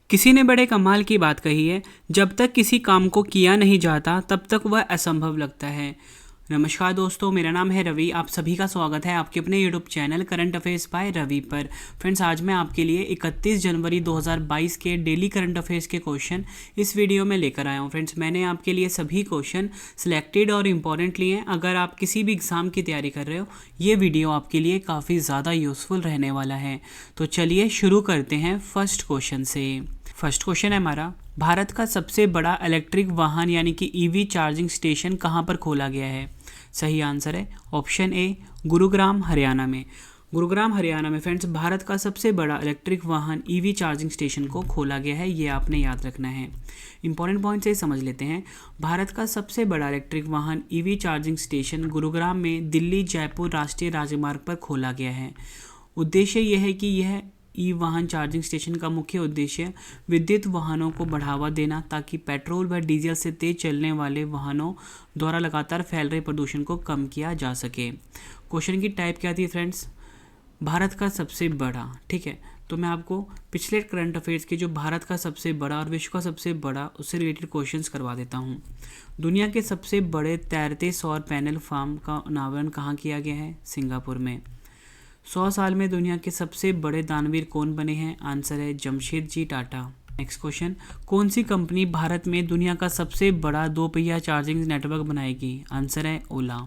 किसी ने बड़े कमाल की बात कही है, जब तक किसी काम को किया नहीं जाता तब तक वह असंभव लगता है। नमस्कार दोस्तों, मेरा नाम है रवि। आप सभी का स्वागत है आपके अपने YouTube channel current affairs by Ravi पर। फ्रेंड्स, आज मैं आपके लिए 31 जनवरी 2022 के डेली करंट अफेयर्स के क्वेश्चन इस वीडियो में लेकर आया हूँ। फ्रेंड्स, मैंने आपके लिए सभी क्वेश्चन सिलेक्टेड और इम्पॉर्टेंट लिए हैं। अगर आप किसी भी एग्ज़ाम की तैयारी कर रहे हो, ये वीडियो आपके लिए काफ़ी ज़्यादा यूज़फुल रहने वाला है। तो चलिए शुरू करते हैं फर्स्ट क्वेश्चन से। फर्स्ट क्वेश्चन है हमारा, भारत का सबसे बड़ा इलेक्ट्रिक वाहन यानी कि ईवी चार्जिंग स्टेशन कहाँ पर खोला गया है? सही आंसर है ऑप्शन ए, गुरुग्राम हरियाणा में। गुरुग्राम हरियाणा में फ्रेंड्स भारत का सबसे बड़ा इलेक्ट्रिक वाहन ईवी चार्जिंग स्टेशन को खोला गया है, ये आपने याद रखना है। इंपॉर्टेंट पॉइंट से समझ लेते हैं। भारत का सबसे बड़ा इलेक्ट्रिक वाहन ईवी चार्जिंग स्टेशन गुरुग्राम में दिल्ली जयपुर राष्ट्रीय राजमार्ग पर खोला गया है। उद्देश्य यह है कि यह ई वाहन चार्जिंग स्टेशन का मुख्य उद्देश्य विद्युत वाहनों को बढ़ावा देना, ताकि पेट्रोल व डीजल से तेज चलने वाले वाहनों द्वारा लगातार फैल रहे प्रदूषण को कम किया जा सके। क्वेश्चन की टाइप क्या थी फ्रेंड्स? भारत का सबसे बड़ा। ठीक है, तो मैं आपको पिछले करंट अफेयर्स के जो भारत का सबसे बड़ा और विश्व का सबसे बड़ा उससे रिलेटेड क्वेश्चंस करवा देता हूँ। दुनिया के सबसे बड़े तैरते सौर पैनल फार्म का अनावरण कहाँ किया गया है? सिंगापुर में। 100 साल में दुनिया के सबसे बड़े दानवीर कौन बने हैं? आंसर है जमशेदजी टाटा। नेक्स्ट क्वेश्चन, कौन सी कंपनी भारत में दुनिया का सबसे बड़ा 2 पहिया चार्जिंग नेटवर्क बनाएगी? आंसर है ओला।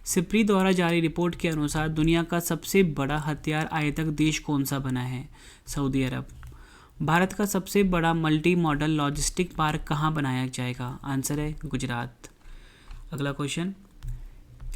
सिप्री द्वारा जारी रिपोर्ट के अनुसार दुनिया का सबसे बड़ा हथियार आयातक देश कौन सा बना है? सऊदी अरब। भारत का सबसे बड़ा मल्टी मॉडल लॉजिस्टिक पार्क कहाँ बनाया जाएगा? आंसर है गुजरात। अगला क्वेश्चन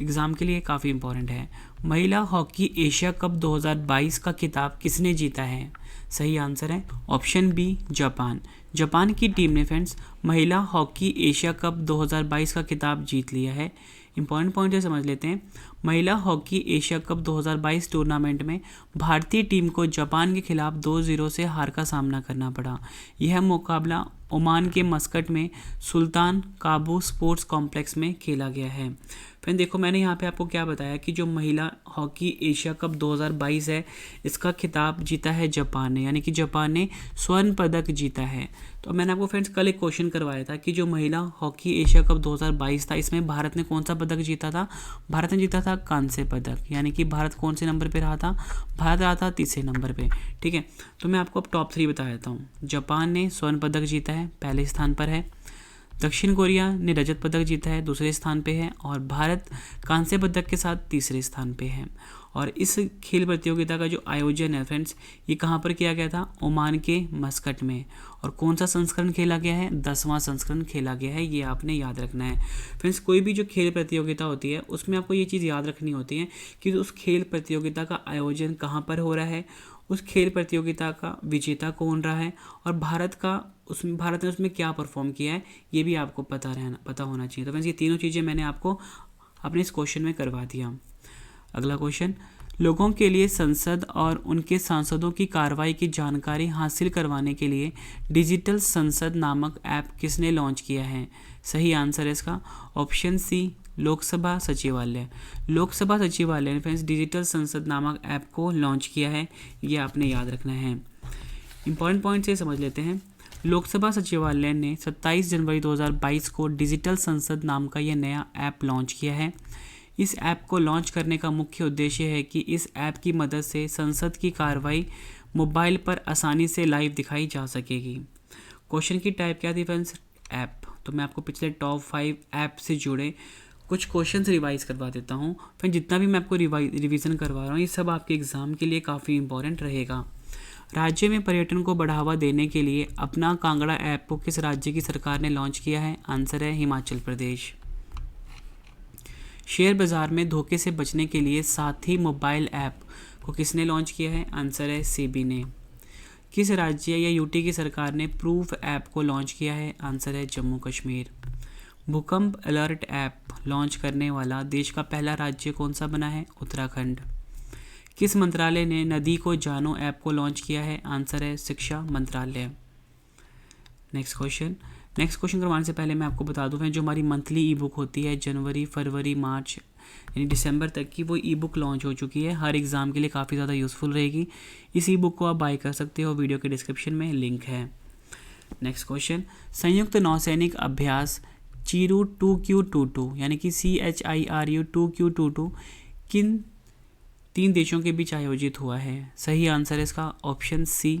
एग्ज़ाम के लिए काफ़ी इंपॉर्टेंट है। महिला हॉकी एशिया कप 2022 का खिताब किसने जीता है? सही आंसर है ऑप्शन बी, जापान। जापान की टीम ने फ्रेंड्स महिला हॉकी एशिया कप 2022 का खिताब जीत लिया है। इंपॉर्टेंट पॉइंट है, समझ लेते हैं। महिला हॉकी एशिया कप 2022 टूर्नामेंट में भारतीय टीम को जापान के खिलाफ 2-0 से हार का सामना करना पड़ा। यह मुकाबला ओमान के मस्कट में सुल्तान काबू स्पोर्ट्स कॉम्प्लेक्स में खेला गया है। फिर देखो, मैंने यहाँ पे आपको क्या बताया कि जो महिला हॉकी एशिया कप 2022 है, इसका खिताब जीता है जापान ने, यानी कि जापान ने स्वर्ण पदक जीता है। तो मैंने आपको फ्रेंड्स कल एक क्वेश्चन करवाया था कि जो महिला हॉकी एशिया कप 2022 था, इसमें भारत ने कौन सा पदक जीता था? भारत ने जीता था कांस्य पदक, यानी कि भारत कौन से नंबर पे रहा था? भारत रहा था तीसरे नंबर पे। ठीक है, तो मैं आपको अब टॉप 3 बता देता हूँ। जापान ने स्वर्ण पदक जीता है, पहले स्थान पर है। दक्षिण कोरिया ने रजत पदक जीता है, दूसरे स्थान पे है। और भारत कांस्य पदक के साथ तीसरे स्थान पे है। और इस खेल प्रतियोगिता का जो आयोजन है फ्रेंड्स, ये कहाँ पर किया गया था? ओमान के मस्कट में। और कौन सा संस्करण खेला गया है? 10वां संस्करण खेला गया है, ये आपने याद रखना है। फ्रेंड्स, कोई भी जो खेल प्रतियोगिता होती है उसमें आपको ये चीज़ याद रखनी होती है कि उस खेल प्रतियोगिता का आयोजन कहाँ पर हो रहा है, उस खेल प्रतियोगिता का विजेता कौन रहा है, और भारत ने उसमें क्या परफॉर्म किया है, ये भी आपको पता होना चाहिए। तो फ्रेंड्स, ये तीनों चीज़ें मैंने आपको अपने इस क्वेश्चन में करवा दिया। अगला क्वेश्चन, लोगों के लिए संसद और उनके सांसदों की कार्रवाई की जानकारी हासिल करवाने के लिए डिजिटल संसद नामक ऐप किसने लॉन्च किया है? सही आंसर है इसका ऑप्शन सी, लोकसभा सचिवालय। लोकसभा सचिवालय ने फ्रेंड्स डिजिटल संसद नामक ऐप को लॉन्च किया है, ये आपने याद रखना है। इंपॉर्टेंट पॉइंट से समझ लेते हैं। लोकसभा सचिवालय ने 27 जनवरी 2022 को डिजिटल संसद नाम का यह नया ऐप लॉन्च किया है। इस ऐप को लॉन्च करने का मुख्य उद्देश्य है कि इस ऐप की मदद से संसद की कार्रवाई मोबाइल पर आसानी से लाइव दिखाई जा सकेगी। क्वेश्चन की टाइप क्या थी फ्रेंड्स? ऐप। तो मैं आपको पिछले टॉप 5 ऐप से जुड़े कुछ क्वेश्चन रिवाइज करवा देता हूँ। फिर जितना भी मैं आपको रिवीजन करवा रहा हूँ, ये सब आपके एग्ज़ाम के लिए काफ़ी इंपॉर्टेंट रहेगा। राज्य में पर्यटन को बढ़ावा देने के लिए अपना कांगड़ा ऐप को किस राज्य की सरकार ने लॉन्च किया है? आंसर है हिमाचल प्रदेश। शेयर बाजार में धोखे से बचने के लिए साथी मोबाइल ऐप को किसने लॉन्च किया है? आंसर है सेबी ने। किस राज्य या यूटी की सरकार ने प्रूफ ऐप को लॉन्च किया है? आंसर है जम्मू कश्मीर। भूकंप अलर्ट ऐप लॉन्च करने वाला देश का पहला राज्य कौन सा बना है? उत्तराखंड। किस मंत्रालय ने नदी को जानो ऐप को लॉन्च किया है? आंसर है शिक्षा मंत्रालय। नेक्स्ट क्वेश्चन करवाने से पहले मैं आपको बता दूं, जो हमारी मंथली ई बुक होती है जनवरी, फरवरी, मार्च यानी दिसंबर तक की वो ई बुक लॉन्च हो चुकी है। हर एग्ज़ाम के लिए काफ़ी ज़्यादा यूज़फुल रहेगी। इस ई बुक को आप बाय कर सकते हो, वीडियो के डिस्क्रिप्शन में लिंक है। नेक्स्ट क्वेश्चन, संयुक्त नौसैनिक अभ्यास चीरू 2Q22 यानी कि CHIRU 2Q22 किन 3 देशों के बीच आयोजित हुआ है? सही आंसर है इसका ऑप्शन सी,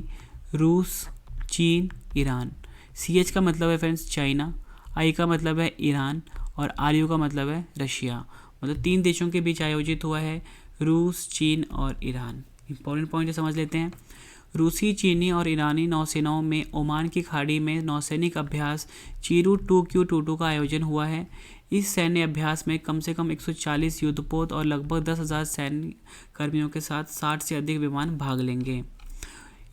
रूस, चीन, ईरान। CH का मतलब है फ्रेंड्स चाइना, I का मतलब है ईरान और RU का मतलब है रशिया। मतलब 3 देशों के बीच आयोजित हुआ है, रूस, चीन और ईरान। इंपॉर्टेंट पॉइंट समझ लेते हैं। रूसी, चीनी और ईरानी नौसेनाओं में ओमान की खाड़ी में नौसैनिक अभ्यास चीरू 2Q22 का आयोजन हुआ है। इस सैन्य अभ्यास में कम से कम 140 युद्धपोत और लगभग 10,000 सैन्य कर्मियों के साथ 60 से अधिक विमान भाग लेंगे।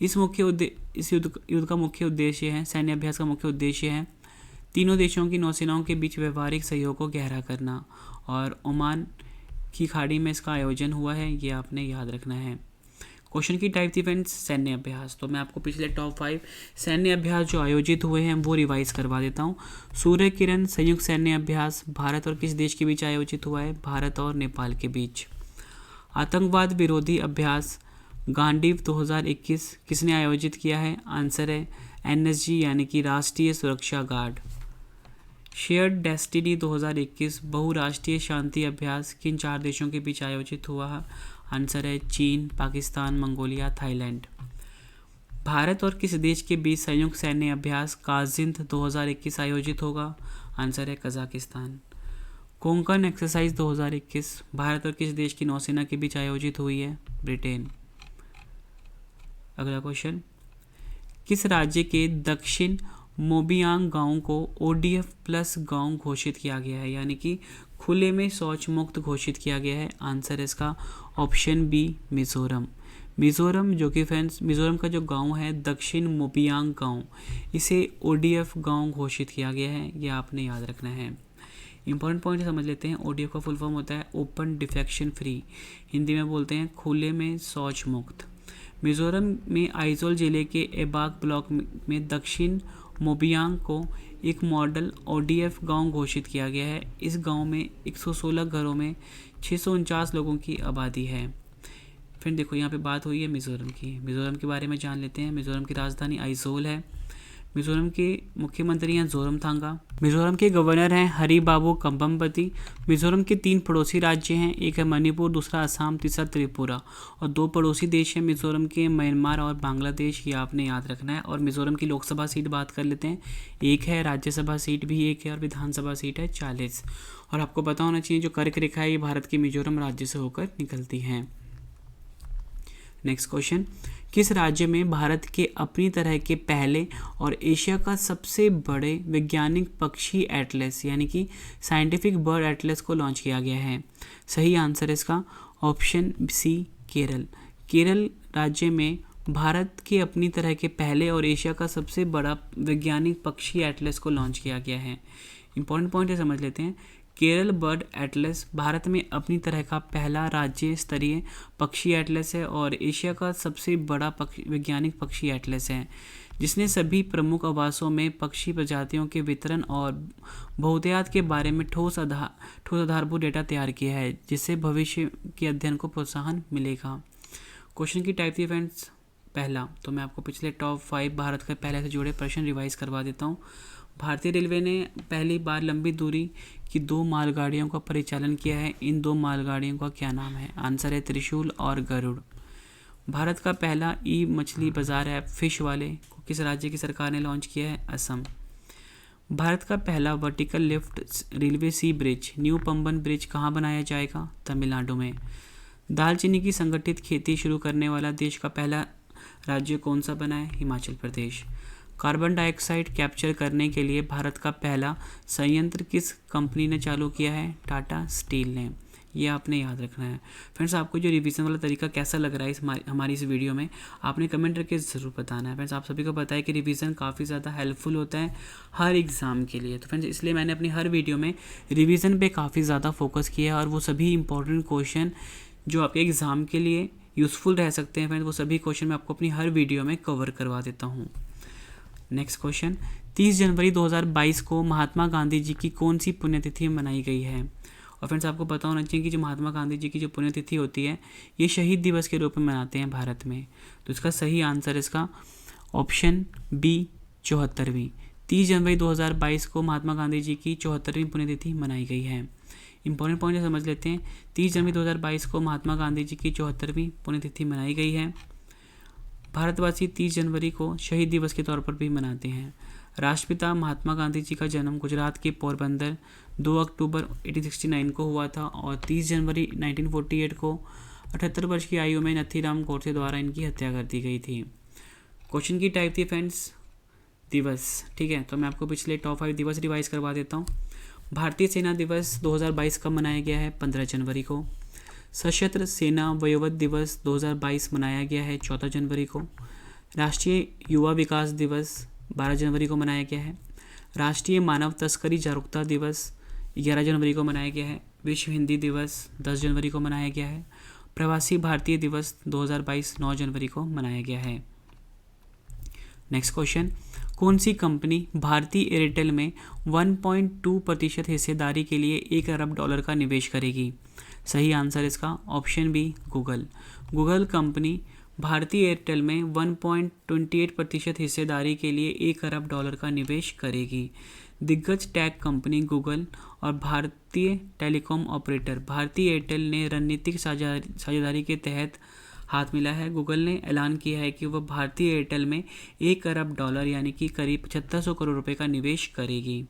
इस युद्ध का मुख्य उद्देश्य है, सैन्य अभ्यास का मुख्य उद्देश्य है तीनों देशों की नौसेनाओं के बीच व्यवहारिक सहयोग को गहरा करना, और ओमान की खाड़ी में इसका आयोजन हुआ है, ये आपने याद रखना है। क्वेश्चन की टाइप थी फ्रेंड्स सैन्य अभ्यास। तो मैं आपको पिछले टॉप 5 सैन्य अभ्यास जो आयोजित हुए हैं वो रिवाइज करवा देता हूँ। सूर्य किरण संयुक्त सैन्य अभ्यास भारत और किस देश के बीच आयोजित हुआ है? भारत और नेपाल के बीच। आतंकवाद विरोधी अभ्यास गांडीव 2021 किसने आयोजित किया है? आंसर है NSG यानी कि राष्ट्रीय सुरक्षा गार्ड। शेयर्ड डेस्टिनी 2021 बहुराष्ट्रीय शांति अभ्यास किन 4 देशों के बीच आयोजित हुआ है? आंसर है चीन, पाकिस्तान, मंगोलिया, थाईलैंड। भारत और किस देश के बीच संयुक्त सैन्य अभ्यास काजिंद 2021 आयोजित होगा? आंसर है कजाकिस्तान। कोंकण एक्सरसाइज 2021 भारत और किस देश की नौसेना के बीच आयोजित हुई है? ब्रिटेन। अगला क्वेश्चन, किस राज्य के दक्षिण मोबियांग गांव को ODF प्लस गांव घोषित किया गया है, यानी कि खुले में शौच मुक्त घोषित किया गया है? आंसर है इसका ऑप्शन बी, मिजोरम। मिजोरम जो कि फ्रेंड्स मिजोरम का जो गांव है दक्षिण मोबियांग गांव, इसे ODF गांव घोषित किया गया है, ये आपने याद रखना है। इंपॉर्टेंट पॉइंट समझ लेते हैं। ODF का फुल फॉर्म होता है ओपन डिफेक्शन फ्री, हिंदी में बोलते हैं खुले में शौच मुक्त। मिजोरम में आइजोल जिले के एबाक ब्लॉक में दक्षिण मोबियांग को एक मॉडल ODF गांव घोषित किया गया है। इस गांव में 116 घरों में 649 लोगों की आबादी है। फिर देखो यहाँ पे बात हुई है मिजोरम की। मिजोरम के बारे में जान लेते हैं। मिजोरम की राजधानी आइजोल है। मिजोरम के मुख्यमंत्री हैं जोरमथांगा। मिजोरम के गवर्नर हैं हरिबाबू कंबमपति। मिजोरम के 3 पड़ोसी राज्य हैं, एक है मणिपुर, दूसरा असम, तीसरा त्रिपुरा, और 2 पड़ोसी देश हैं मिजोरम के, म्यांमार और बांग्लादेश, ये आपने याद रखना है। और मिजोरम की लोकसभा सीट बात कर लेते हैं, 1 है, राज्यसभा सीट भी 1 है और विधानसभा सीट है 40। और आपको पता होना चाहिए जो कर्क रेखा है ये भारत के मिजोरम राज्य से होकर निकलती हैं। नेक्स्ट क्वेश्चन, किस राज्य में भारत के अपनी तरह के पहले और एशिया का सबसे बड़े वैज्ञानिक पक्षी एटलस यानी कि साइंटिफिक बर्ड एटलस को लॉन्च किया गया है? सही आंसर है इसका ऑप्शन सी, केरल। केरल राज्य में भारत के अपनी तरह के पहले और एशिया का सबसे बड़ा वैज्ञानिक पक्षी एटलस को लॉन्च किया गया है। इंपॉर्टेंट पॉइंट है, समझ लेते हैं। केरल बर्ड एटलस भारत में अपनी तरह का पहला राज्य स्तरीय पक्षी एटलस है और एशिया का सबसे बड़ा वैज्ञानिक पक्षी एटलस है, जिसने सभी प्रमुख आवासों में पक्षी प्रजातियों के वितरण और बहुतायत के बारे में ठोस आधारभूत डेटा तैयार किया है, जिससे भविष्य के अध्ययन को प्रोत्साहन मिलेगा। क्वेश्चन की टाइप थी फ्रेंड्स पहला। तो मैं आपको पिछले टॉप 5 भारत के पहले से जुड़े प्रश्न रिवाइज करवा देता हूँ। भारतीय रेलवे ने पहली बार लंबी दूरी की 2 मालगाड़ियों का परिचालन किया है। इन 2 मालगाड़ियों का क्या नाम है? आंसर है त्रिशूल और गरुड़। भारत का पहला मछली बाजार ऐप फिश वाले को किस राज्य की सरकार ने लॉन्च किया है? असम। भारत का पहला वर्टिकल लिफ्ट रेलवे सी ब्रिज न्यू पंबन ब्रिज कहाँ बनाया जाएगा? तमिलनाडु में। दालचीनी की संगठित खेती शुरू करने वाला देश का पहला राज्य कौन सा बना है? Himachal Pradesh. Carbon dioxide capture करने के लिए भारत का पहला संयंत्र किस कंपनी ने चालू किया है? टाटा स्टील ने। ये आपने याद रखना है। फ्रेंड्स, आपको जो रिवीजन वाला तरीका कैसा लग रहा है हमारी इस वीडियो में, आपने कमेंट करके ज़रूर बताना है। फ्रेंड्स, आप सभी को पता है कि रिवीजन काफ़ी ज़्यादा हेल्पफुल होता है हर एग्ज़ाम के लिए। तो फ्रेंड्स, इसलिए मैंने अपनी हर वीडियो में रिवीजन पे काफ़ी ज़्यादा फोकस किया है और वो सभी इंपॉर्टेंट क्वेश्चन जो आपके एग्ज़ाम के लिए यूज़फुल रह सकते हैं फ्रेंड्स, वो सभी क्वेश्चन मैं आपको अपनी हर वीडियो में कवर करवा देता हूँ। नेक्स्ट क्वेश्चन, 30 जनवरी 2022 को महात्मा गांधी जी की कौन सी पुण्यतिथि मनाई गई है? और फ्रेंड्स आपको पता होना चाहिए कि जो महात्मा गांधी जी की जो पुण्यतिथि होती है ये शहीद दिवस के रूप में मनाते हैं भारत में। तो इसका सही आंसर इसका ऑप्शन बी 74वीं। 30 जनवरी 2022 को महात्मा गांधी जी की 74वीं पुण्यतिथि मनाई गई है। इंपॉर्टेंट पॉइंट समझ लेते हैं। 30 जनवरी 2022 को महात्मा गांधी जी की 74वीं पुण्यतिथि मनाई गई है। भारतवासी 30 जनवरी को शहीद दिवस के तौर पर भी मनाते हैं। राष्ट्रपिता महात्मा गांधी जी का जन्म गुजरात के पोरबंदर 2 अक्टूबर 1869 को हुआ था और 30 जनवरी 1948 को 78 वर्ष की आयु में नथीराम गोडसे द्वारा इनकी हत्या कर दी गई थी। क्वेश्चन की टाइप थी फ्रेंड्स दिवस, ठीक है। तो मैं आपको पिछले टॉप 5 दिवस रिवाइज करवा देता हूँ। भारतीय सेना दिवस 2022 कब मनाया गया है? 15 जनवरी को। सशस्त्र सेना वयोवृद्ध दिवस 2022 मनाया गया है 14 जनवरी को। राष्ट्रीय युवा विकास दिवस 12 जनवरी को मनाया गया है। राष्ट्रीय मानव तस्करी जागरूकता दिवस 11 जनवरी को मनाया गया है। विश्व हिंदी दिवस 10 जनवरी को मनाया गया है। प्रवासी भारतीय दिवस 2022 9 जनवरी को मनाया गया है। नेक्स्ट क्वेश्चन, कौन सी कंपनी भारतीय एयरटेल में 1.2% हिस्सेदारी के लिए $1 अरब का निवेश करेगी? सही आंसर इसका option B Google. Google company भारतीय एयरटेल में 1.28% हिस्सेदारी के लिए $1 अरब का निवेश करेगी। दिग्गज टेक कंपनी गूगल और भारतीय टेलीकॉम ऑपरेटर भारतीय एयरटेल ने रणनीतिक साझेदारी के तहत हाथ मिला है। गूगल ने ऐलान किया है कि वह भारतीय एयरटेल में $1 अरब यानी कि करीब 7500 करोड़ रुपए का निवेश करेगी।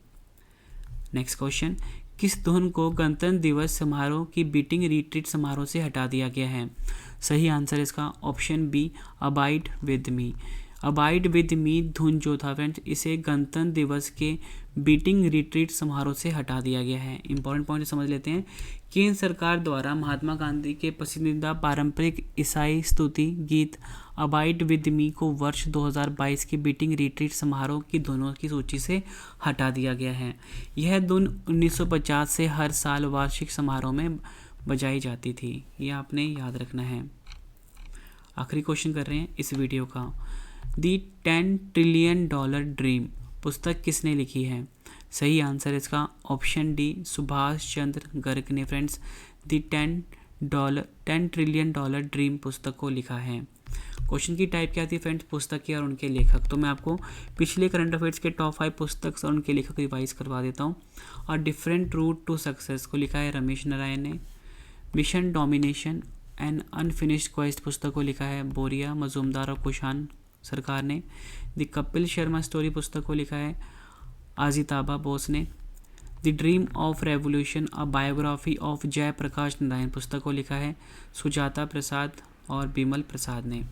नेक्स्ट क्वेश्चन, किस धुन को गणतंत्र दिवस समारोह की बीटिंग रिट्रीट समारोह से हटा दिया गया है? सही आंसर इसका option B abide with me. Abide with me धुन जो था फ्रेंड्स, इसे गणतंत्र दिवस के बीटिंग रिट्रीट समारोह से हटा दिया गया है। इंपॉर्टेंट पॉइंट समझ लेते हैं। केंद्र सरकार द्वारा महात्मा गांधी के पसंदीदा पारंपरिक ईसाई स्तुति गीत अबाइड विद मी को वर्ष 2022 के बीटिंग रिट्रीट समारोह की धुनों की सूची से हटा दिया गया है। यह धुन 1950 से हर साल वार्षिक समारोह में बजाई जाती थी, यह आपने याद रखना है। आखिरी क्वेश्चन कर रहे हैं इस वीडियो का। दी $10 ट्रिलियन ड्रीम पुस्तक किसने लिखी है? सही आंसर इसका ऑप्शन डी सुभाष चंद्र गर्ग ने फ्रेंड्स दी $10 ट्रिलियन ड्रीम पुस्तक को लिखा है। क्वेश्चन की टाइप क्या थी फ्रेंड्स? पुस्तक की और उनके लेखक। तो मैं आपको पिछले करंट अफेयर्स के टॉप 5 पुस्तक और उनके लेखक रिवाइज करवा देता हूँ। और डिफरेंट रूट टू सक्सेस को लिखा है रमेश नारायण ने। Mission domination and unfinished quest पुस्तक को लिखा है बोरिया मजूमदार और कुशान सरकार ने। द कपिल शर्मा स्टोरी पुस्तक को लिखा है आजिताबा बोस ने। The dream of revolution a biography of Jayaprakash Narayan पुस्तक को लिखा है सुजाता प्रसाद और बिमल प्रसाद ने।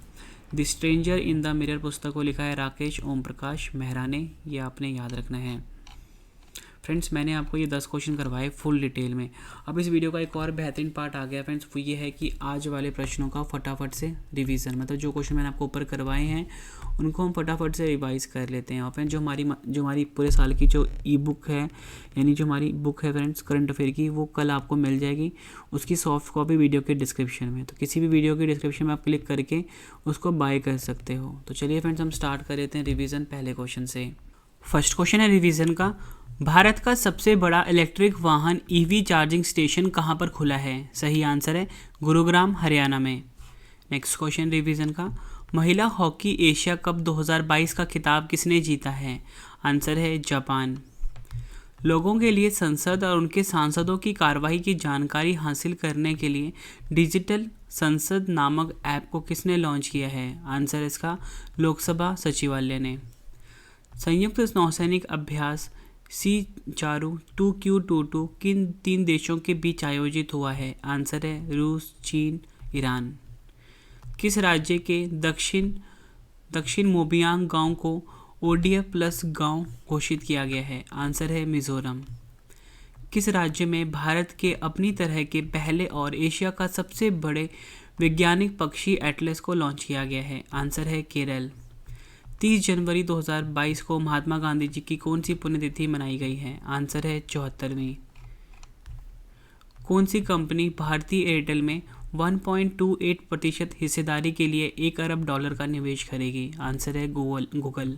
The stranger in the mirror पुस्तक को लिखा है राकेश ओम प्रकाश मेहरा ने। ये आपने याद रखना है। फ्रेंड्स मैंने आपको ये 10 क्वेश्चन करवाए फुल डिटेल में। अब इस वीडियो का एक और बेहतरीन पार्ट आ गया फ्रेंड्स, वो ये है कि आज वाले प्रश्नों का फटाफट से रिवीजन, मतलब जो क्वेश्चन मैंने आपको ऊपर करवाए हैं उनको हम फटाफट से रिवाइज कर लेते हैं। और फ्रेंड्स जो हमारी पूरे साल की जो ई बुक है, यानी जो हमारी बुक है फ्रेंड्स करंट अफेयर की, वो कल आपको मिल जाएगी। उसकी सॉफ्ट कॉपी वीडियो के डिस्क्रिप्शन में, तो किसी भी वीडियो के डिस्क्रिप्शन में आप क्लिक करके उसको बाय कर सकते हो। तो चलिए फ्रेंड्स हम स्टार्ट कर लेते हैं रिवीजन पहले क्वेश्चन से। फर्स्ट क्वेश्चन है रिवीजन का, भारत का सबसे बड़ा इलेक्ट्रिक वाहन ईवी चार्जिंग स्टेशन कहाँ पर खुला है? सही आंसर है गुरुग्राम हरियाणा में। नेक्स्ट क्वेश्चन रिवीजन का, महिला हॉकी एशिया कप 2022 का खिताब किसने जीता है? आंसर है जापान। लोगों के लिए संसद और उनके सांसदों की कार्रवाई की जानकारी हासिल करने के लिए डिजिटल संसद नामक ऐप को किसने लॉन्च किया है? आंसर इसका लोकसभा सचिवालय ने। संयुक्त नौसैनिक अभ्यास C4 2Q22 किन 3 देशों के बीच आयोजित हुआ है? आंसर है रूस, चीन, ईरान। किस राज्य के दक्षिण मोबियांग गांव को ODF प्लस गांव घोषित किया गया है? आंसर है मिजोरम। किस राज्य में भारत के अपनी तरह के पहले और एशिया का सबसे बड़े वैज्ञानिक पक्षी एटलस को लॉन्च किया गया है? आंसर है केरल। 30 जनवरी 2022 को महात्मा गांधी जी की कौन सी पुण्यतिथि मनाई गई है? आंसर है 74वीं। कौन सी कंपनी भारतीय एयरटेल में 1.28% हिस्सेदारी के लिए $1 अरब का निवेश करेगी? आंसर है गूगल।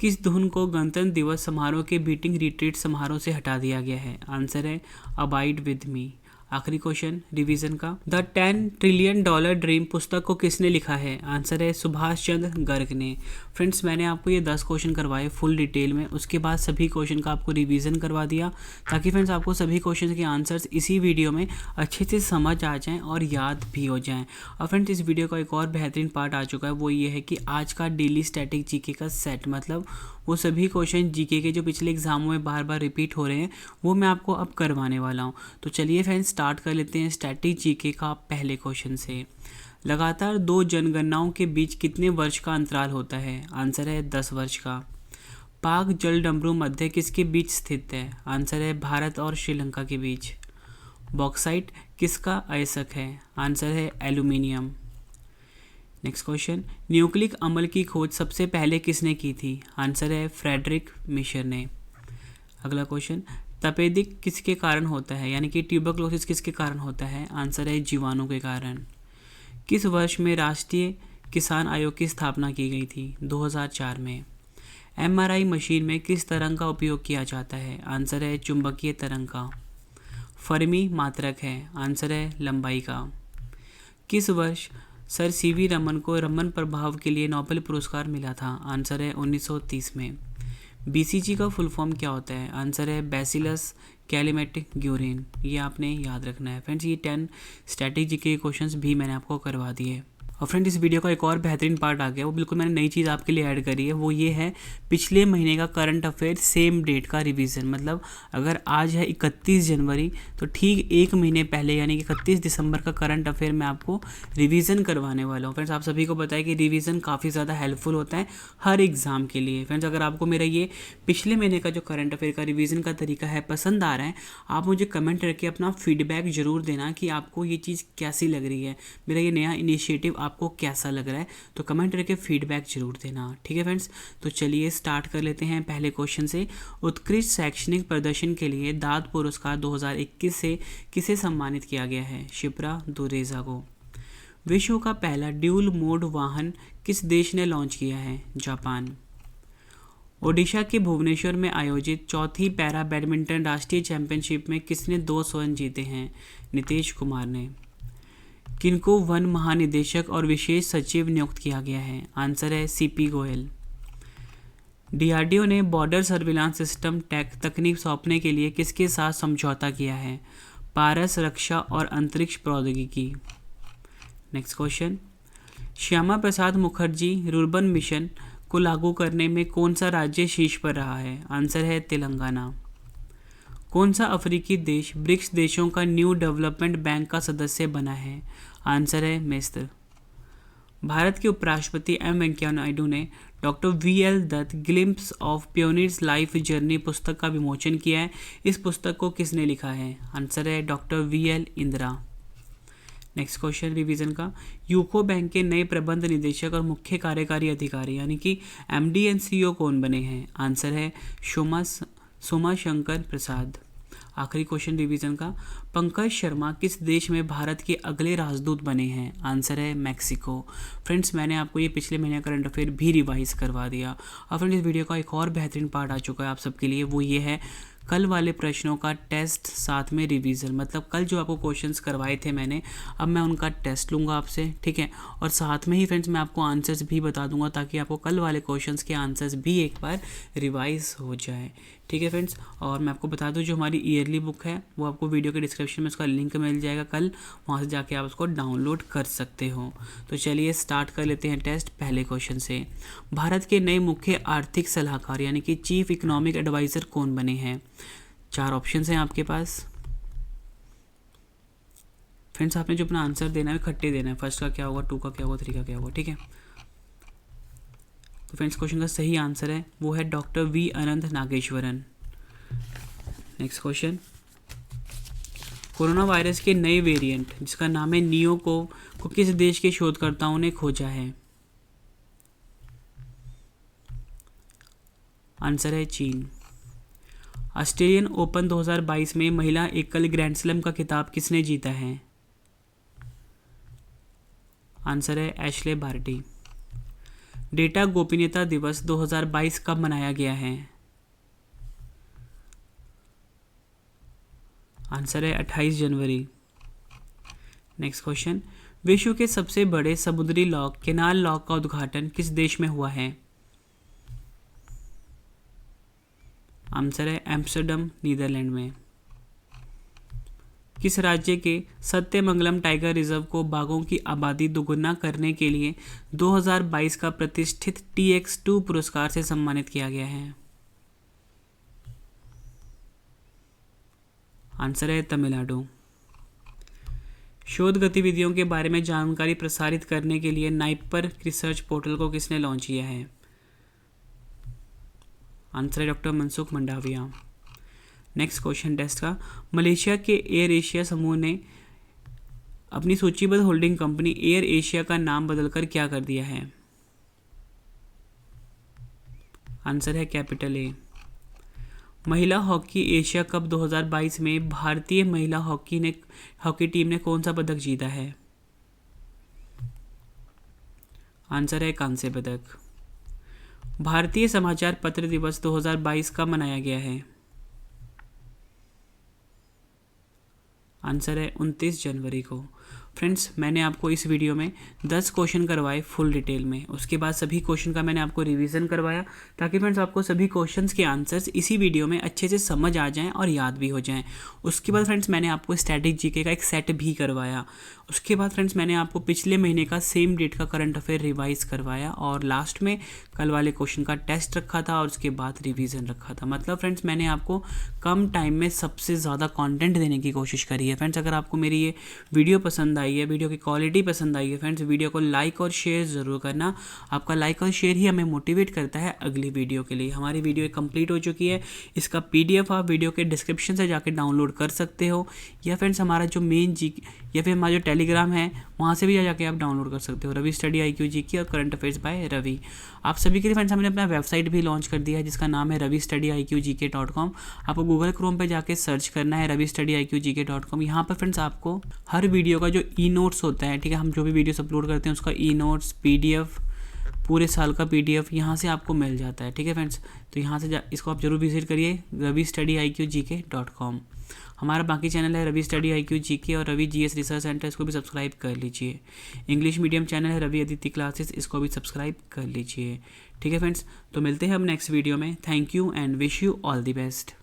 किस धुन को गणतंत्र दिवस समारोह के बीटिंग रिट्रीट समारोह से हटा दिया गया है? आंसर है अबाइड विद मी। आखिरी क्वेश्चन रिवीजन का, द 10 ट्रिलियन डॉलर ड्रीम पुस्तक को किसने लिखा है? आंसर है सुभाष चंद्र गर्ग ने। फ्रेंड्स, मैंने आपको ये 10 क्वेश्चन करवाए फुल डिटेल में, उसके बाद सभी क्वेश्चन का आपको रिवीजन करवा दिया, ताकि फ्रेंड्स आपको सभी क्वेश्चन के आंसर्स इसी वीडियो में अच्छे से समझ आ जाएँ और याद भी हो जाएँ। और फ्रेंड्स, इस वीडियो का एक और बेहतरीन पार्ट आ चुका है, वो ये है कि आज का डेली स्टैटिक जीके का सेट, मतलब वो सभी क्वेश्चन जीके के जो पिछले एग्जामों में बार बार रिपीट हो रहे हैं, वो मैं आपको अब करवाने वाला हूँ। तो चलिए फ्रेंड्स, स्टार्ट कर लेते हैं स्टैटिक जीके का पहले क्वेश्चन से। लगातार 2 जनगणनाओं के बीच कितने वर्ष का अंतराल होता है? आंसर है 10 वर्ष का। पाक जलडमरू मध्य किसके बीच स्थित है? आंसर है भारत और श्रीलंका के बीच। बॉक्साइट किसका अयस्क है? आंसर है एल्यूमिनियम। नेक्स्ट क्वेश्चन, न्यूक्लिक अम्ल की खोज सबसे पहले किसने की थी? आंसर है फ्रेडरिक मिशर ने। अगला क्वेश्चन, तपेदिक किसके कारण होता है, यानी कि ट्यूबरक्लोसिस किसके कारण होता है? आंसर है जीवाणु के कारण। किस वर्ष में राष्ट्रीय किसान आयोग की स्थापना की गई थी? 2004 में। एमआरआई मशीन में किस तरंग का उपयोग किया जाता है? आंसर है चुंबकीय तरंग का। फर्मी मात्रक है? आंसर है लंबाई का। किस वर्ष सर सीवी रमन को रमन प्रभाव के लिए नोबेल पुरस्कार मिला था? आंसर है 1930 में। बीसीजी का फुल फॉर्म क्या होता है? आंसर है बैसिलस कैलिमेटिक ग्यूरिन। ये आपने याद रखना है। फ्रेंड्स, ये 10 स्टैटिक जीके के क्वेश्चंस भी मैंने आपको करवा दिए। और फ्रेंड, इस वीडियो का एक और बेहतरीन पार्ट आ गया, वो बिल्कुल मैंने नई चीज़ आपके लिए ऐड करी है, वो ये है पिछले महीने का करंट अफेयर सेम डेट का रिवीजन। मतलब अगर आज है 31 जनवरी, तो ठीक एक महीने पहले यानी कि 31 दिसंबर का करंट अफेयर मैं आपको रिवीजन करवाने वाला हूँ। फ्रेंड्स, आप सभी को पता है कि रिवीजन काफ़ी ज़्यादा हेल्पफुल होता है हर एग्ज़ाम के लिए। फ्रेंड्स, अगर आपको मेरा ये पिछले महीने का जो करंट अफेयर का रिवीजन का तरीका है पसंद आ रहा है, आप मुझे कमेंट करके अपना फीडबैक ज़रूर देना कि आपको ये चीज़ कैसी लग रही है, मेरा ये नया इनिशिएटिव आपको कैसा लग रहा है, तो कमेंट करके फीडबैक जरूर देना। ठीक है फ्रेंड्स, तो चलिए स्टार्ट कर लेते हैं पहले क्वेश्चन से। उत्कृष्ट शैक्षणिक प्रदर्शन के लिए दाद पुरस्कार 2021 से किसे सम्मानित किया गया है? शिप्रा दुरेजा को। विश्व का पहला ड्यूल मोड वाहन किस देश ने लॉन्च किया है? जापान। ओडिशा के भुवनेश्वर में आयोजित चौथी पैरा बैडमिंटन राष्ट्रीय चैंपियनशिप में किसने 2 स्वर्ण जीते हैं? नीतीश कुमार ने। किनको वन महानिदेशक और विशेष सचिव नियुक्त किया गया है? आंसर है सीपी गोयल। डीआरडीओ ने बॉर्डर सर्विलांस सिस्टम टेक तकनीक सौंपने के लिए किसके साथ समझौता किया है? पारस रक्षा और अंतरिक्ष प्रौद्योगिकी। Next question, Shyama Prasad Mukherjee rurban mission को लागू करने में कौन सा राज्य शीर्ष पर रहा है? आंसर है तेलंगाना। कौन सा अफ्रीकी देश ब्रिक्स देशों का न्यू डेवलपमेंट बैंक का सदस्य बना है? आंसर है मिस्र। भारत के उपराष्ट्रपति एम वेंकैया नायडू ने doctor VL Dutt glimpse of pioneers life journey पुस्तक का विमोचन किया है। इस पुस्तक को किसने लिखा है? आंसर है doctor VL Indira. Next question revision का, यूको बैंक के नए प्रबंध निदेशक और मुख्य कार्यकारी अधिकारी यानी कि एमडी एंड सीईओ कौन बने हैं? आंसर है सोमा शंकर प्रसाद। आखिरी क्वेश्चन रिवीजन का, पंकज शर्मा किस देश में भारत के अगले राजदूत बने हैं? आंसर है मैक्सिको। फ्रेंड्स, मैंने आपको ये पिछले महीने करंट अफेयर भी रिवाइज करवा दिया। और फ्रेंड्स, इस वीडियो का एक और बेहतरीन पार्ट आ चुका है आप सबके लिए, वो ये है कल वाले प्रश्नों का टेस्ट साथ में रिवीजन। मतलब कल जो आपको क्वेश्चंस करवाए थे मैंने, अब मैं उनका टेस्ट लूँगा आपसे, ठीक है। और साथ में ही फ्रेंड्स मैं आपको आंसर्स भी बता दूंगा, ताकि आपको कल वाले क्वेश्चंस के आंसर्स भी एक बार रिवाइज हो जाए, ठीक है फ्रेंड्स। और मैं आपको बता दूं, जो हमारी ईयरली बुक है वो आपको वीडियो के डिस्क्रिप्शन में उसका लिंक मिल जाएगा कल, वहाँ से जाके आप उसको डाउनलोड कर सकते हो। तो चलिए स्टार्ट कर लेते हैं टेस्ट पहले क्वेश्चन से। भारत के नए मुख्य आर्थिक सलाहकार यानी कि चीफ इकोनॉमिक एडवाइज़र कौन बने हैं? 4 ऑप्शन हैं आपके पास। फ्रेंड्स, आपने जो अपना आंसर देना है इकट्ठे देना है, फर्स्ट का क्या होगा, 2 का क्या होगा, 3 का क्या होगा, ठीक है। तो फ्रेंड्स, क्वेश्चन का सही आंसर है वो है doctor V Anantha Nageswaran. Next question, corona virus के नए वेरिएंट जिसका नाम है नियो को किस देश के शोधकर्ताओं ने खोजा है? आंसर है चीन। ऑस्ट्रेलियन ओपन 2022 में महिला एकल ग्रैंड स्लैम का खिताब किसने जीता है? आंसर है एशले बार्टी। डेटा गोपनीयता दिवस 2022 कब मनाया गया है? आंसर है 28 जनवरी। नेक्स्ट क्वेश्चन, विश्व के सबसे बड़े समुद्री लॉक केनाल लॉक का उद्घाटन किस देश में हुआ है? आंसर है एम्स्टर्डम, नीदरलैंड में। किस राज्य के सत्यमंगलम टाइगर रिजर्व को बाघों की आबादी दोगुना करने के लिए 2022 का प्रतिष्ठित TX2 पुरस्कार से सम्मानित किया गया है? आंसर है तमिलनाडु। शोध गतिविधियों के बारे में जानकारी प्रसारित करने के लिए नाइपर रिसर्च पोर्टल को किसने लॉन्च किया है? आंसर है doctor Mansukh Mandaviya. Next question test का, मलेशिया के एयर एशिया समूह ने अपनी सूचीबद्ध होल्डिंग कंपनी एयर एशिया का नाम बदलकर क्या कर दिया है? आंसर है कैपिटल ए। महिला हॉकी एशिया कप 2022 में भारतीय महिला हॉकी टीम ने कौन सा पदक जीता है? आंसर है कांस्य पदक। भारतीय समाचार पत्र दिवस 2022 कब मनाया गया है? आंसर है 29 जनवरी को। फ्रेंड्स, मैंने आपको इस वीडियो में 10 क्वेश्चन करवाए फुल डिटेल में। उसके बाद सभी क्वेश्चन का मैंने आपको रिवीजन करवाया ताकि फ्रेंड्स आपको सभी क्वेश्चंस के आंसर्स इसी वीडियो में अच्छे से समझ आ जाएं और याद भी हो जाएं। उसके बाद फ्रेंड्स मैंने आपको स्टैटिक जीके का एक सेट भी करवाया। उसके बाद फ्रेंड्स मैंने आपको पिछले महीने का सेम डेट का करंट अफेयर रिवाइज करवाया और लास्ट में कल वाले क्वेश्चन का टेस्ट रखा था और उसके बाद रिवीजन रखा था। मतलब फ्रेंड्स मैंने आपको कम टाइम में सबसे ज़्यादा कंटेंट देने की कोशिश करी है। फ्रेंड्स, अगर आपको मेरी ये वीडियो पसंद आई है, वीडियो की क्वालिटी पसंद आई है फ्रेंड्स, वीडियो को लाइक और शेयर ज़रूर करना। आपका लाइक और शेयर ही हमें मोटिवेट करता है अगली वीडियो के लिए। हमारी वीडियो कंप्लीट हो चुकी है। इसका PDF आप वीडियो के डिस्क्रिप्शन से जाकर डाउनलोड कर सकते हो या फ्रेंड्स हमारा जो मेन या फिर हमारा जो टेलीग्राम है वहाँ से भी जाके आप डाउनलोड कर सकते हो। रवि स्टडी IQ GK और करंट अफेयर्स बाय रवि। आप सभी के लिए फ्रेंड्स हमने अपना वेबसाइट भी लॉन्च कर दिया है जिसका नाम है ravistudyIQGK.com। आपको गूगल क्रोम पे जाके सर्च करना है ravistudyIQGK.com। यहाँ पर फ्रेंड्स आपको हर वीडियो का जो ई-नोट्स होता है, ठीक है, हम जो भी वीडियोस अपलोड करते हैं उसका ई-नोट्स PDF पूरे साल का PDF यहाँ से आपको मिल जाता है। ठीक है फ्रेंड्स, तो यहाँ से इसको आप जरूर विजिट करिए ravistudyIQGK.com। हमारा बाकी चैनल है रवि स्टडी IQ GK और रवि GS रिसर्च सेंटर, इसको भी सब्सक्राइब कर लीजिए। इंग्लिश मीडियम चैनल है रवि अदिति क्लासेस, इसको भी सब्सक्राइब कर लीजिए। ठीक है फ्रेंड्स, तो मिलते हैं अब नेक्स्ट वीडियो में। Thank you and wish you all the best.